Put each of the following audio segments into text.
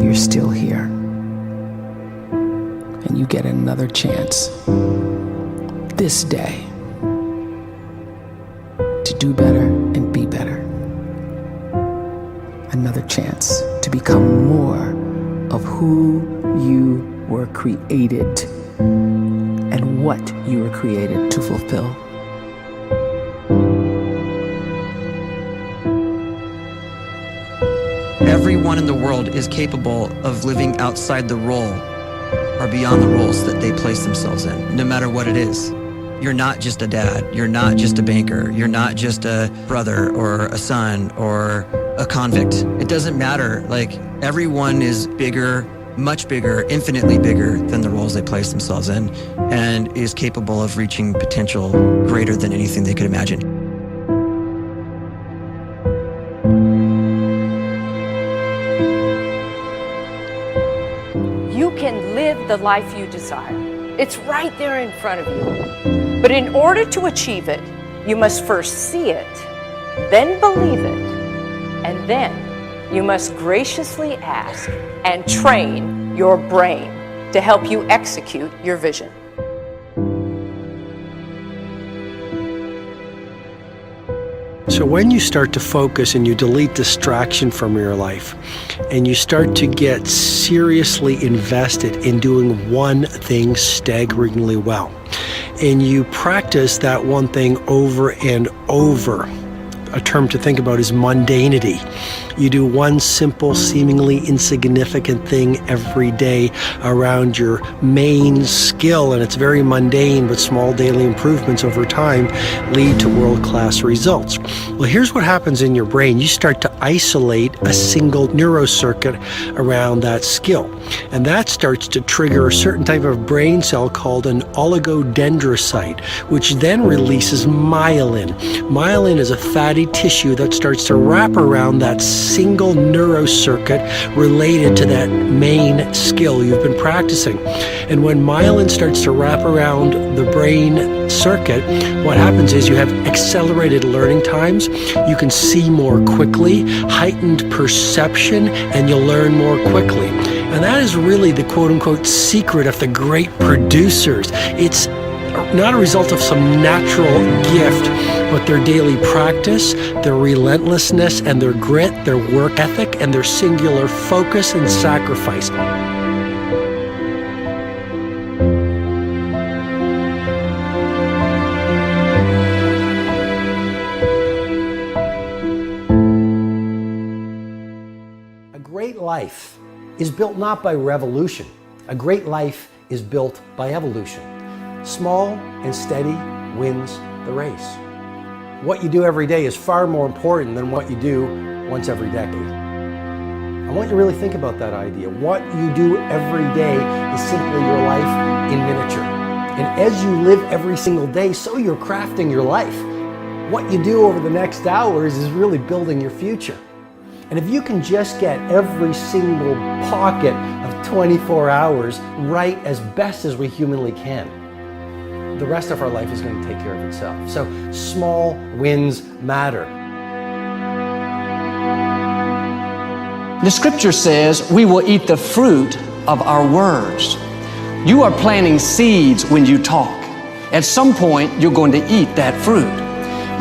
you're still here. And you get another chance this day to do better and be better. Another chance to become more of who you were created and what you were created to fulfill. Everyone in the world is capable of living outside the role or beyond the roles that they place themselves in, no matter what it is. You're not just a dad, you're not just a banker, you're not just a brother or a son or a convict. It doesn't matter. Like, everyone is bigger, much bigger, infinitely bigger than the roles they place themselves in, and is capable of reaching potential greater than anything they could imagine. You can live the life you desire. It's right there in front of you. But in order to achieve it, you must first see it, then believe it, and then you must graciously ask and train your brain to help you execute your vision. So when you start to focus and you delete distraction from your life, and you start to get seriously invested in doing one thing staggeringly well, and you practice that one thing over and over, a term to think about is mundanity. You do one simple, seemingly insignificant thing every day around your main skill, and it's very mundane, but small daily improvements over time lead to world-class results. Well, here's what happens in your brain. You start to isolate a single neurocircuit around that skill, and that starts to trigger a certain type of brain cell called an oligodendrocyte, which then releases myelin. Myelin is a fatty tissue that starts to wrap around that single neurocircuit related to that main skill you've been practicing. And when myelin starts to wrap around the brain circuit, what happens is you have accelerated learning times, you can see more quickly, heightened perception, and you'll learn more quickly. And that is really the quote-unquote secret of the great producers. It's not a result of some natural gift, but their daily practice, their relentlessness and their grit, their work ethic, and their singular focus and sacrifice. A great life is built not by revolution. A great life is built by evolution. Small and steady wins the race. What you do every day is far more important than what you do once every decade. I want you to really think about that idea. What you do every day is simply your life in miniature. And as you live every single day, so you're crafting your life. What you do over the next hours is really building your future. And if you can just get every single pocket of 24 hours right as best as we humanly can, the rest of our life is going to take care of itself. So small wins matter. The scripture says we will eat the fruit of our words. You are planting seeds when you talk. At some point, you're going to eat that fruit.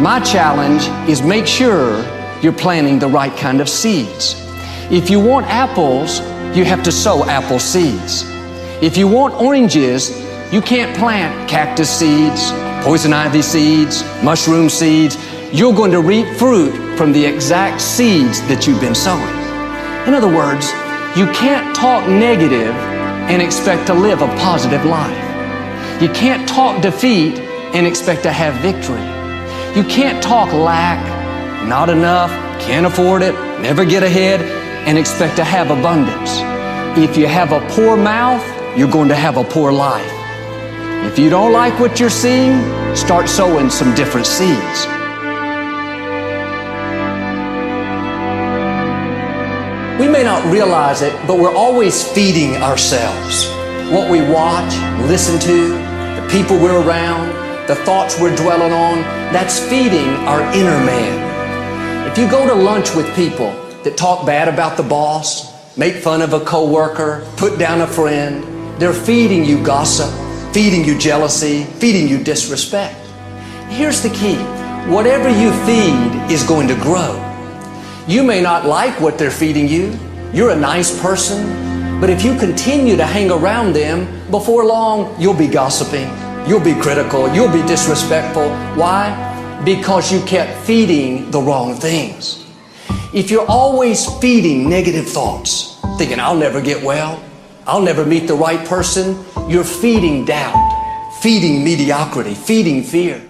My challenge is make sure you're planting the right kind of seeds. If you want apples, you have to sow apple seeds. If you want oranges, you can't plant cactus seeds, poison ivy seeds, mushroom seeds. You're going to reap fruit from the exact seeds that you've been sowing. In other words, you can't talk negative and expect to live a positive life. You can't talk defeat and expect to have victory. You can't talk lack, not enough, can't afford it, never get ahead, and expect to have abundance. If you have a poor mouth, you're going to have a poor life. If you don't like what you're seeing, start sowing some different seeds. We may not realize it, but we're always feeding ourselves. What we watch, listen to, the people we're around, the thoughts we're dwelling on, that's feeding our inner man. If you go to lunch with people that talk bad about the boss, make fun of a coworker, put down a friend. They're feeding you gossip, feeding you jealousy, feeding you disrespect. Here's the key. Whatever you feed is going to grow. You may not like what they're feeding you. You're a nice person, but if you continue to hang around them, before long, you'll be gossiping, you'll be critical, you'll be disrespectful. Why? Because you kept feeding the wrong things. If you're always feeding negative thoughts, thinking, I'll never get well, I'll never meet the right person, you're feeding doubt, feeding mediocrity, feeding fear.